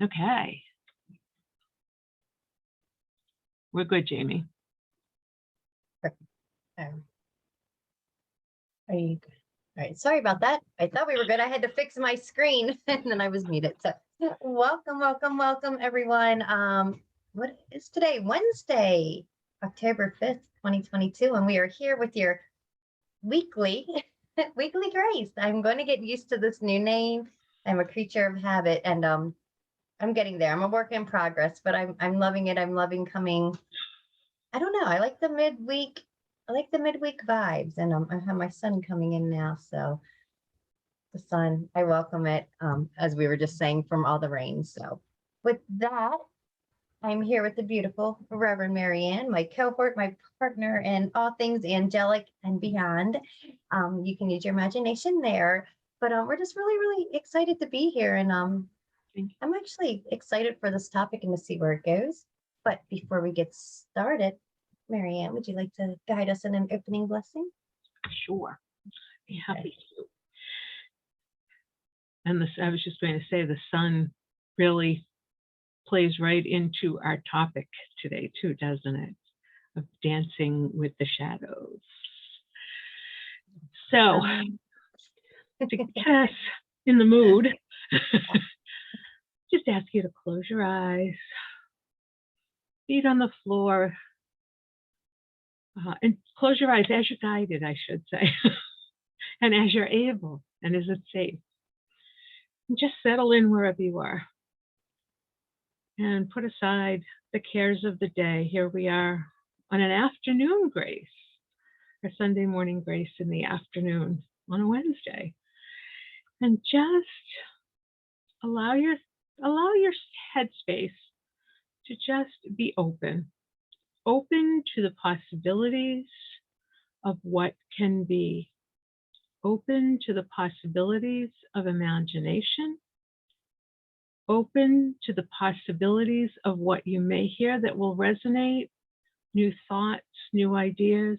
Okay. We're good, Jamie. Um, Are you good? All right, sorry about that. I thought we were good. I had to fix my screen and then I was muted. So welcome, welcome, welcome everyone. What is today? Wednesday, October 5th, 2022. And we are here with your weekly weekly grace. I'm going to get used to this new name. I'm a creature of habit and I'm getting there. I'm a work in progress, but I'm loving it. I'm loving coming. I don't know. I like the midweek. I like the midweek vibes, and I have my son coming in now, so the sun, I welcome it. As we were just saying, from all the rain. So, with that, I'm here with the beautiful Reverend Marianne, my cohort, my partner in all things angelic and beyond. You can use your imagination there, but we're just really, really excited to be here, and I'm actually excited for this topic and to see where it goes. But before we get started, Marianne, would you like to guide us in an opening blessing? Sure. I'd be happy to. And this, I was just going to say, the sun really plays right into our topic today, too, doesn't it? Of dancing with the shadows. So, to get us in the mood, just ask you to close your eyes, feet on the floor, and close your eyes as you're guided, I should say, and as you're able, and as it's safe. And just settle in wherever you are. And put aside the cares of the day. Here we are on an afternoon grace, or Sunday morning grace in the afternoon on a Wednesday. And just allow your headspace to just be open to the possibilities of what can be, open to the possibilities of imagination, open to the possibilities of what you may hear that will resonate, new thoughts, new ideas,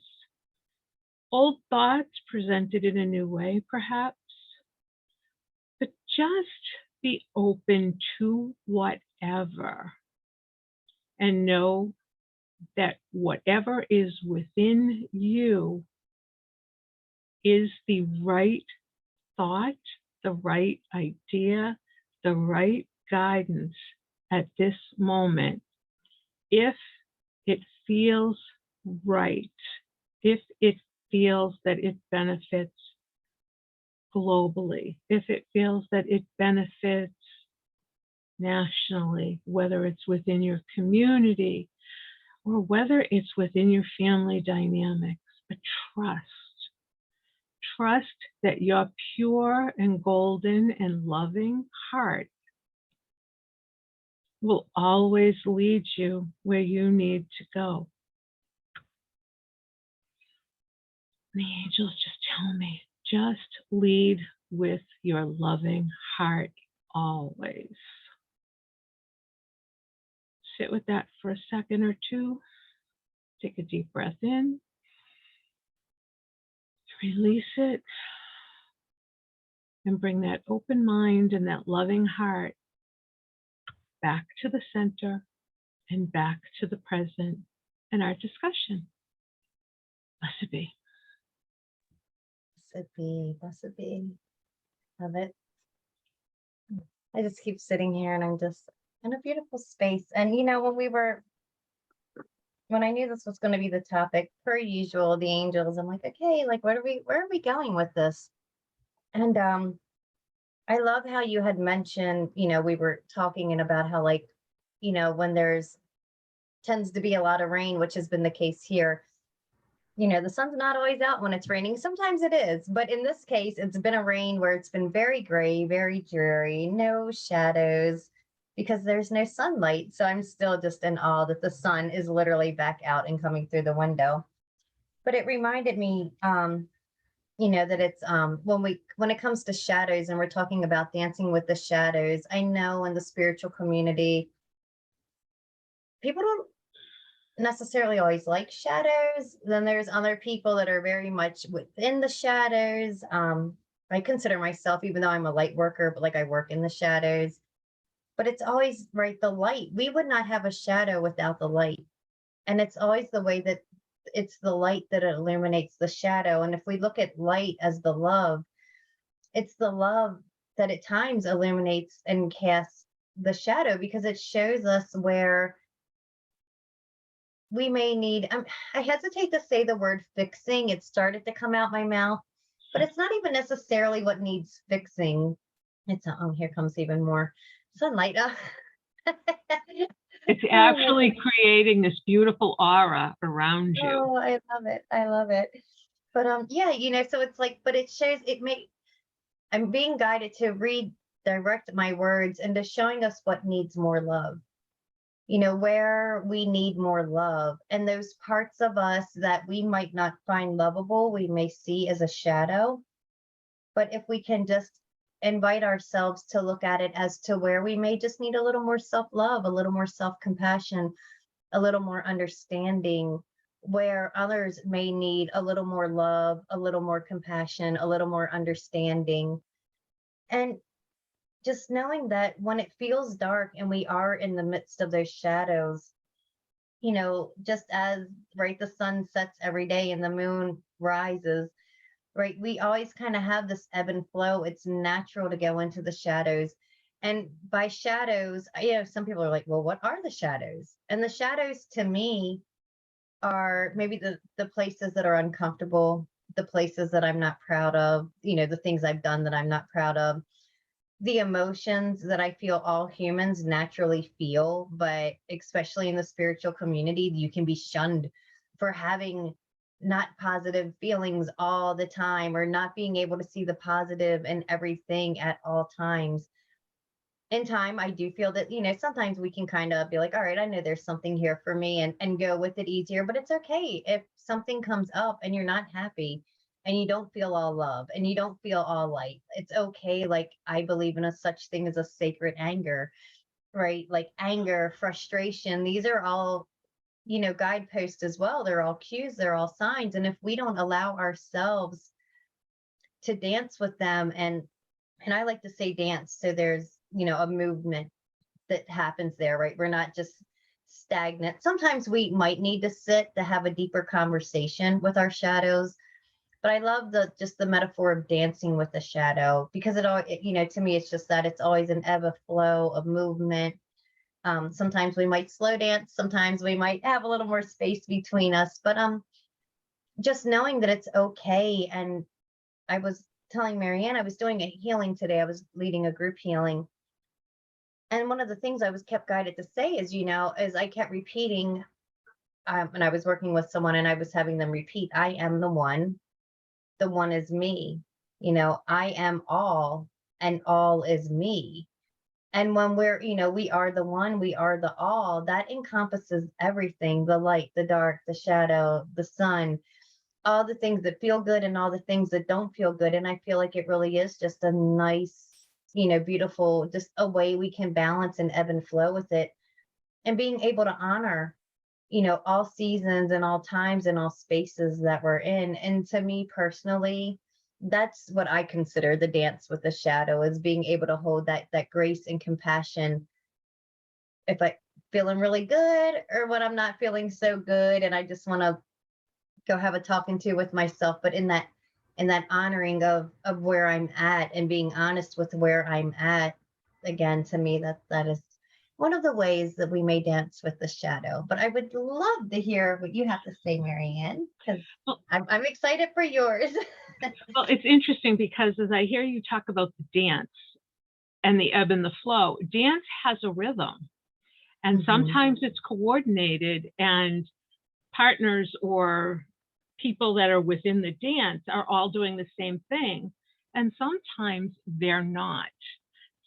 old thoughts presented in a new way, perhaps. But just be open to whatever and know that whatever is within you is the right thought, the right idea, the right guidance at this moment, if it feels right, if it feels that it benefits globally, if it feels that it benefits nationally, whether it's within your community or whether it's within your family dynamics. But trust that your pure and golden and loving heart will always lead you where you need to go. The angels just tell me, just lead with your loving heart always. Sit with that for a second or two. Take a deep breath in. Release it. And bring that open mind and that loving heart back to the center and back to the present and our discussion. Blessed be. Blessed be, blessed be. Love it. I just keep sitting here and I'm just in a beautiful space. And you know, when I knew this was going to be the topic, per usual, the angels, I'm like, okay, like where are we going with this? And I love how you had mentioned, you know, we were talking and about how, like, you know, when there's tends to be a lot of rain, which has been the case here, you know, the sun's not always out when it's raining. Sometimes it is, but in this case, it's been a rain where it's been very gray, very dreary, no shadows, because there's no sunlight. So I'm still just in awe that the sun is literally back out and coming through the window. But it reminded me, you know, that it's when it comes to shadows and we're talking about dancing with the shadows, I know in the spiritual community, people don't necessarily always like shadows. Then there's other people that are very much within the shadows. I consider myself, even though I'm a light worker, but like I work in the shadows. but it's always right, the light. We would not have a shadow without the light. And it's always the way that it's the light that illuminates the shadow. And if we look at light as the love, it's the love that at times illuminates and casts the shadow, because it shows us where we may need, I hesitate to say the word fixing. It started to come out my mouth, but it's not even necessarily what needs fixing. It's, oh, here comes even more sunlight. It's Oh, actually creating this beautiful aura around you. oh, I love it. I love it. But yeah, so it's like, but it shows I'm being guided to redirect my words into showing us what needs more love. Where we need more love, and those parts of us that we might not find lovable, we may see as a shadow. But if we can just invite ourselves to look at it as to where we may just need a little more self-love, a little more self-compassion, a little more understanding, where others may need a little more love, a little more compassion, a little more understanding. And just knowing that when it feels dark and we are in the midst of those shadows, just as, right, the sun sets every day and the moon rises, right, we always kind of have this ebb and flow. It's natural to go into the shadows. And by shadows, some people are like, well, what are the shadows? And the shadows to me are maybe the places that are uncomfortable, the places that I'm not proud of, the things I've done that I'm not proud of, the emotions that I feel all humans naturally feel, but especially in the spiritual community, you can be shunned for having not positive feelings all the time, or not being able to see the positive in everything at all times. In time, I do feel that, sometimes we can kind of be like, all right, I know there's something here for me, and go with it easier. But it's okay if something comes up and you're not happy and you don't feel all love and you don't feel all light. It's okay. Like, I believe in a such thing as a sacred anger, right? Like anger, frustration, these are all, guideposts as well. They're all cues, they're all signs. And if we don't allow ourselves to dance with them, and I like to say dance, so there's, a movement that happens there, right? We're not just stagnant. Sometimes we might need to sit to have a deeper conversation with our shadows. But I love the metaphor of dancing with the shadow, because to me, it's just that it's always an ebb and flow of movement. Sometimes we might slow dance, sometimes we might have a little more space between us, but just knowing that it's okay. And I was telling Marianne, I was doing a healing today. I was leading a group healing. And one of the things I was kept guided to say is, is I kept repeating, and I was working with someone and I was having them repeat, I am the one is me. I am all, and all is me. And when we are the one, we are the all, that encompasses everything: the light, the dark, the shadow, the sun, all the things that feel good and all the things that don't feel good. And I feel like it really is just a nice, beautiful, just a way we can balance and ebb and flow with it, and being able to honor, all seasons and all times and all spaces that we're in. And to me personally, that's what I consider the dance with the shadow, is being able to hold that grace and compassion if I feeling really good, or when I'm not feeling so good and I just want to go have a talking to with myself. But in that honoring of where I'm at, and being honest with where I'm at, again, to me, that is one of the ways that we may dance with the shadow. But I would love to hear what you have to say, Marianne, because Well, I'm excited for yours. well, it's interesting because as I hear you talk about the dance and the ebb and the flow, dance has a rhythm. And sometimes it's coordinated, and partners or people that are within the dance are all doing the same thing. And sometimes they're not.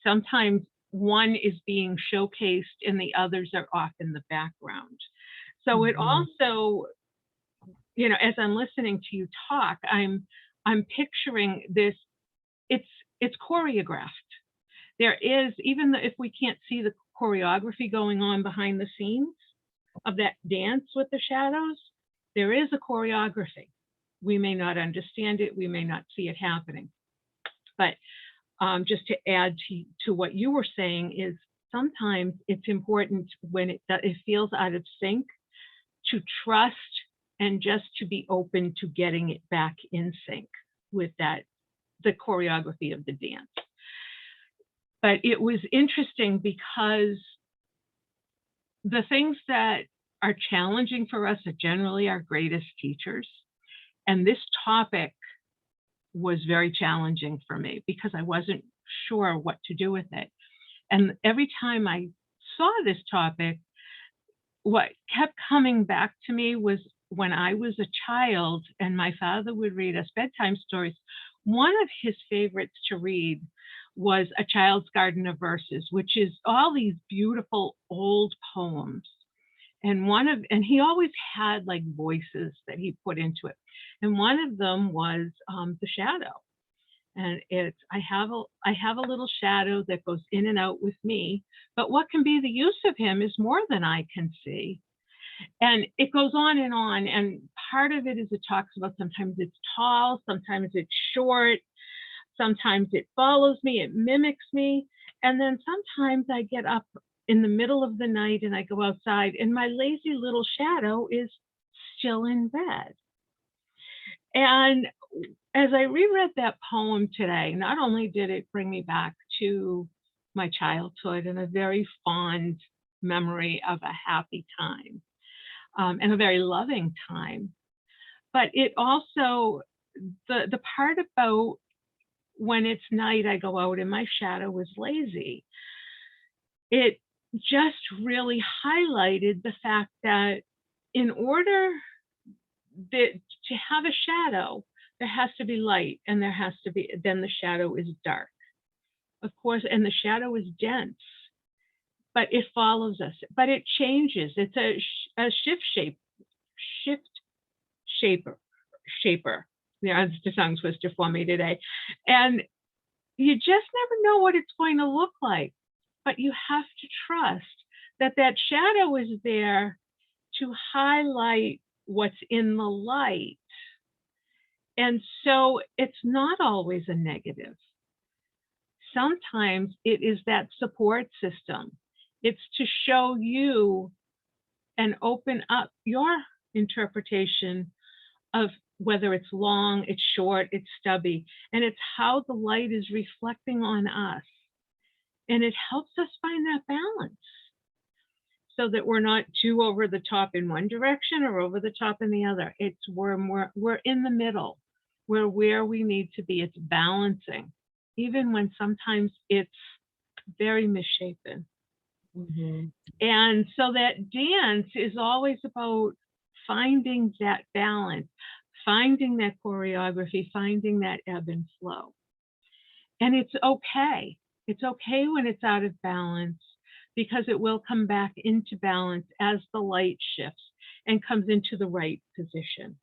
Sometimes one is being showcased and the others are off in the background. So it also, as I'm listening to you talk, I'm picturing this, it's choreographed. There is, even if we can't see the choreography going on behind the scenes of that dance with the shadows, there is a choreography. We may not understand it, we may not see it happening. But just to add to what you were saying is, sometimes it's important when it feels out of sync to trust and just to be open to getting it back in sync with the choreography of the dance. But it was interesting because the things that are challenging for us are generally our greatest teachers. And this topic was very challenging for me because I wasn't sure what to do with it. And every time I saw this topic, what kept coming back to me was when I was a child and my father would read us bedtime stories. One of his favorites to read was A Child's Garden of Verses, which is all these beautiful old poems. And he always had like voices that he put into it. And one of them was The Shadow. And I have a little shadow that goes in and out with me, but what can be the use of him is more than I can see. And it goes on. And part of it is it talks about sometimes it's tall, sometimes it's short, sometimes it follows me, it mimics me. And then sometimes I get up in the middle of the night and I go outside and my lazy little shadow is still in bed. And as I reread that poem today, not only did it bring me back to my childhood and a very fond memory of a happy time and a very loving time, but it also, the part about when it's night, I go out and my shadow is lazy, it just really highlighted the fact that in order to have a shadow, there has to be light and then the shadow is dark, of course, and the shadow is dense, but it follows us, but it changes. It's a shift shaper. Yeah, it's a tongue twister for me today. And you just never know what it's going to look like, but you have to trust that shadow is there to highlight what's in the light. And so it's not always a negative. Sometimes it is that support system. It's to show you and open up your interpretation of whether it's long, it's short, it's stubby, and it's how the light is reflecting on us. And it helps us find that balance so that we're not too over the top in one direction or over the top in the other. It's we're in the middle. We're where we need to be. It's balancing, even when sometimes it's very misshapen. Mm-hmm. And so that dance is always about finding that balance, finding that choreography, finding that ebb and flow. And it's okay. It's okay when it's out of balance because it will come back into balance as the light shifts and comes into the right position.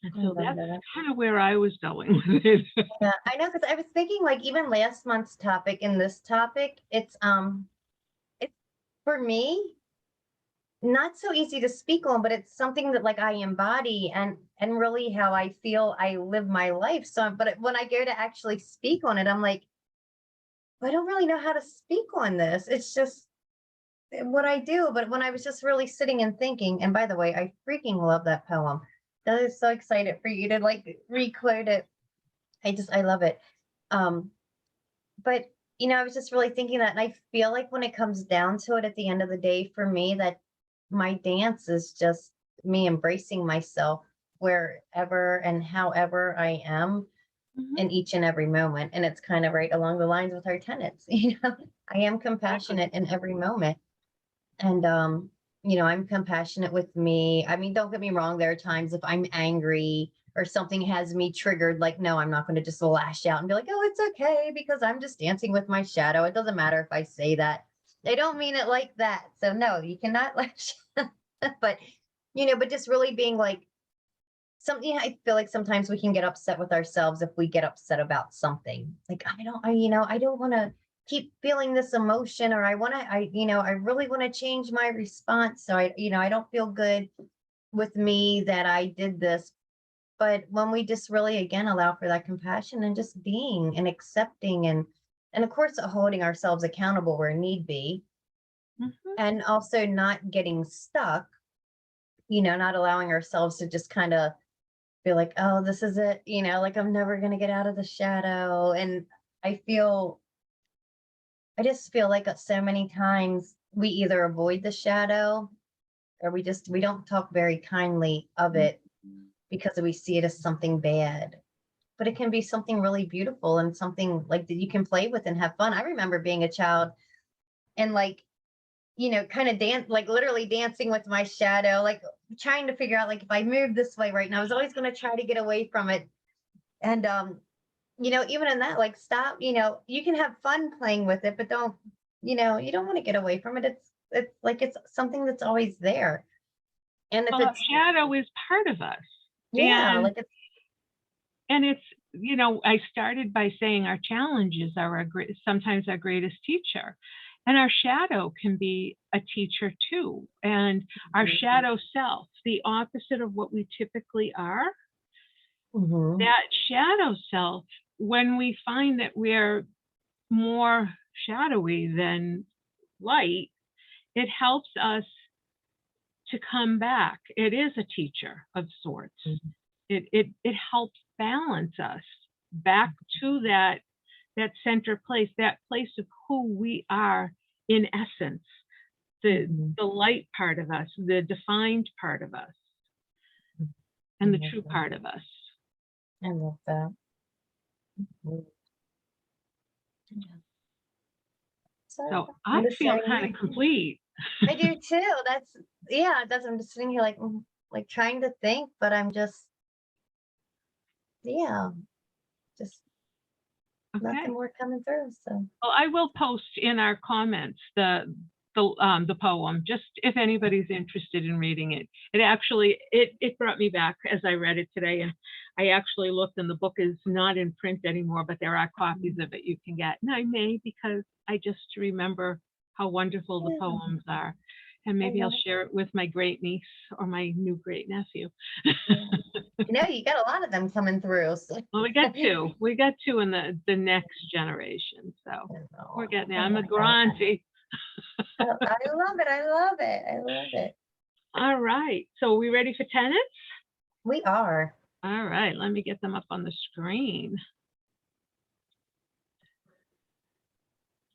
And so that's kind of where I was going with it. Yeah, I know, because I was thinking like even last month's topic and this topic, it's for me not so easy to speak on, but it's something that like I embody and really how I feel I live my life. So, but when I go to actually speak on it, I'm like, I don't really know how to speak on this. It's just what I do. But when I was just really sitting and thinking, and by the way, I freaking love that poem. I was so excited for you to like re-quote it. I love it. But I was just really thinking that, and I feel like when it comes down to it at the end of the day, for me, that my dance is just me embracing myself wherever and however I am in each and every moment. And it's kind of right along the lines with our tenets. I am compassionate in every moment. And I'm compassionate with me. I mean, don't get me wrong, there are times if I'm angry or something has me triggered, like, no, I'm not going to just lash out and be like, oh, it's okay because I'm just dancing with my shadow. It doesn't matter if I say that. They don't mean it like that. So no, you cannot lash out. But just really being like something. I feel like sometimes we can get upset with ourselves if we get upset about something. Like, I don't want to keep feeling this emotion, or I really want to change my response. So I don't feel good with me that I did this. But when we just really, again, allow for that compassion and just being and accepting and And of course, holding ourselves accountable where need be, Mhm. and also not getting stuck, not allowing ourselves to just kind of feel like, oh, this is it, like I'm never going to get out of the shadow. And I feel, I just feel like so many times we either avoid the shadow or we don't talk very kindly of it because we see it as something bad. But it can be something really beautiful and something like that you can play with and have fun. I remember being a child and like, kind of dance, like literally dancing with my shadow, like trying to figure out like if I move this way right now, I was always going to try to get away from it. And even in that, like stop, you can have fun playing with it, but don't, you don't want to get away from it. It's like it's something that's always there. And if Well, a it's shadow is part of us. yeah, And like it's it's, I started by saying our challenges are sometimes our greatest teacher. And our shadow can be a teacher too. And our shadow self, the opposite of what we typically are, Mhm. that shadow self, when we find that we're more shadowy than light, it helps us to come back. It is a teacher of sorts. Mhm. It helps balance us back to that center place, that place of who we are in essence, the Mhm. the light part of us, the defined part of us, I and the love true that. part of us. I love that. Mhm. Yeah. So So I'm I just feel sitting kind of here. complete. I do too. I'm just sitting here like trying to think, but I'm just, yeah, just nothing Okay. more coming through. So Well, I will post in our comments the poem, just if anybody's interested in reading it. It actually it brought me back as I read it today, and I actually looked, and the book is not in print anymore, but there are copies of it you can get. And I may, because I just remember how wonderful the yeah, poems are, and I maybe I'll love share it with my great niece or my new great nephew. yeah. You got a lot of them coming through. So. Well, we got two. We got two in the next generation, so we're Oh, getting there. I I'm a love that. grandie. I love it. I love it. I love it. All right. So are we ready for tenants? We are. All right. Let me get them up on the screen.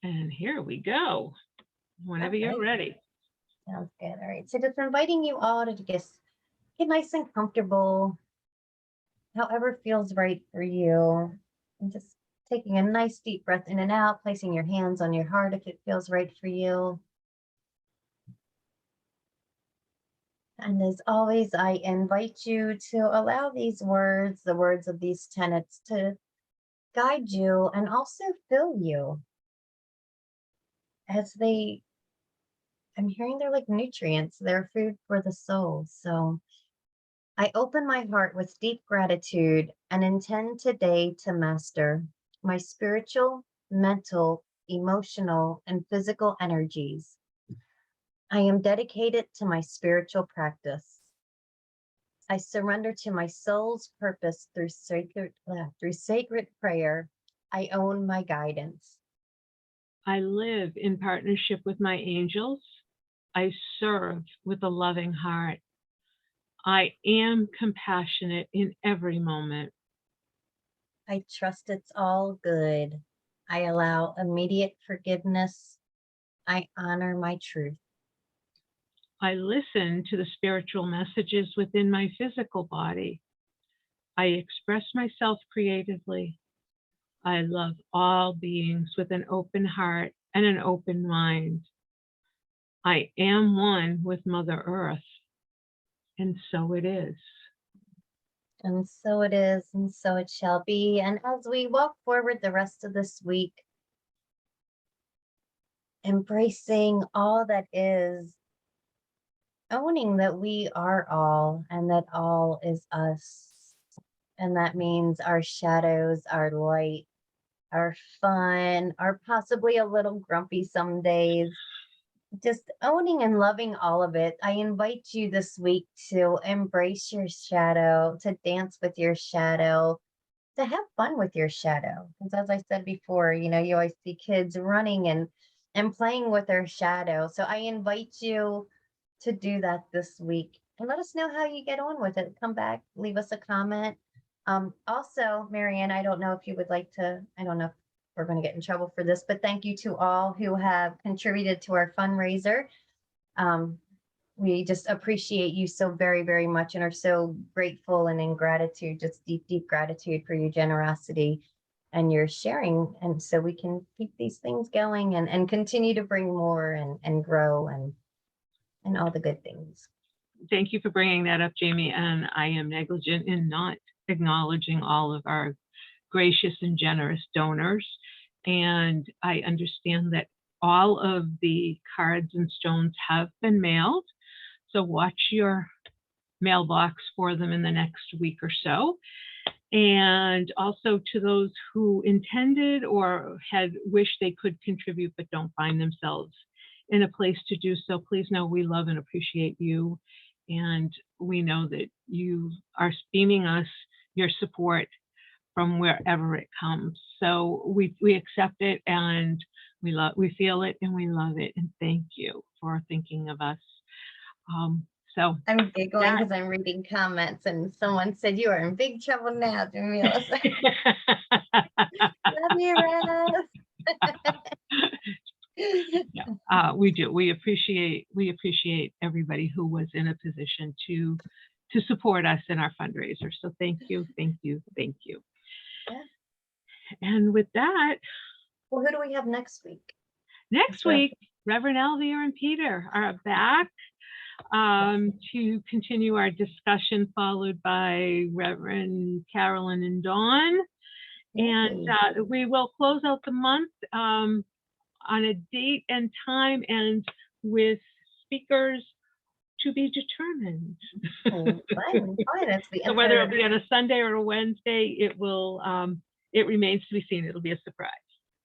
And here we go. Whenever All you're right. ready. Sounds good. All right. So just inviting you all to just get nice and comfortable, however feels right for you. And just taking a nice deep breath in and out, placing your hands on your heart if it feels right for you. And as always, I invite you to allow these words, the words of these tenets, to guide you and also fill you as I'm hearing they're like nutrients, they're food for the soul. So I open my heart with deep gratitude and intend today to master my spiritual, mental, emotional, and physical energies. I am dedicated to my spiritual practice. I surrender to my soul's purpose through sacred prayer. I own my guidance. I live in partnership with my angels. I serve with a loving heart. I am compassionate in every moment. I trust it's all good. I allow immediate forgiveness. I honor my truth. I listen to the spiritual messages within my physical body. I express myself creatively. I love all beings with an open heart and an open mind. I am one with Mother Earth, and so it is. And so it is, and so it shall be. And as we walk forward the rest of this week, embracing all that is, owning that we are all and that all is us. And that means our shadows, our light, our fun, our possibly a little grumpy some days. Just owning and loving all of it. I invite you this week to embrace your shadow, to dance with your shadow, to have fun with your shadow. Because as I said before, you always see kids running and playing with their shadow. So I invite you to do that this week and let us know how you get on with it. Come back, leave us a comment. Also, Marianne, I don't know if you would like to, I don't know if we're going to get in trouble for this, but thank you to all who have contributed to our fundraiser. Um, we just appreciate you so very, very much and are so grateful and in gratitude, just deep, deep gratitude for your generosity and your sharing. And so we can keep these things going and continue to bring more and grow and all the good things. Thank you for bringing that up, Jamie. And I am negligent in not acknowledging all of our gracious and generous donors. And I understand that all of the cards and stones have been mailed. So watch your mailbox for them in the next week or so. And also to those who intended or had wished they could contribute but don't find themselves in a place to do so, please know we love and appreciate you. And we know that you are beaming us your support from wherever it comes. So we accept it and we feel it and we love it. And thank you for thinking of us. So I'm giggling because I'm reading comments and someone said you are in big trouble now, Jamila. Love you, Rev. Yeah, we do. We appreciate everybody who was in a position to support us in our fundraiser. So thank you, thank you, thank you. Yeah. And with that, well, who do we have next week? Next week, Reverend Elvira and Peter are back to continue our discussion, followed by Reverend Carolyn and Dawn. And we will close out the month on a date and time and with speakers to be determined. Fine. So whether it'll be on a Sunday or a Wednesday, it remains to be seen. It'll be a surprise.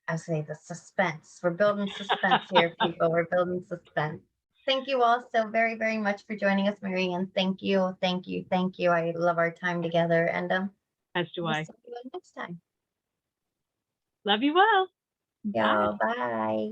I say the suspense. We're building suspense here, people. We're building suspense. Thank you all so very, very much for joining us, Marianne. Thank you, thank you, thank you. I love our time together, and as do I. See you next time. Love you all. Bye. Bye.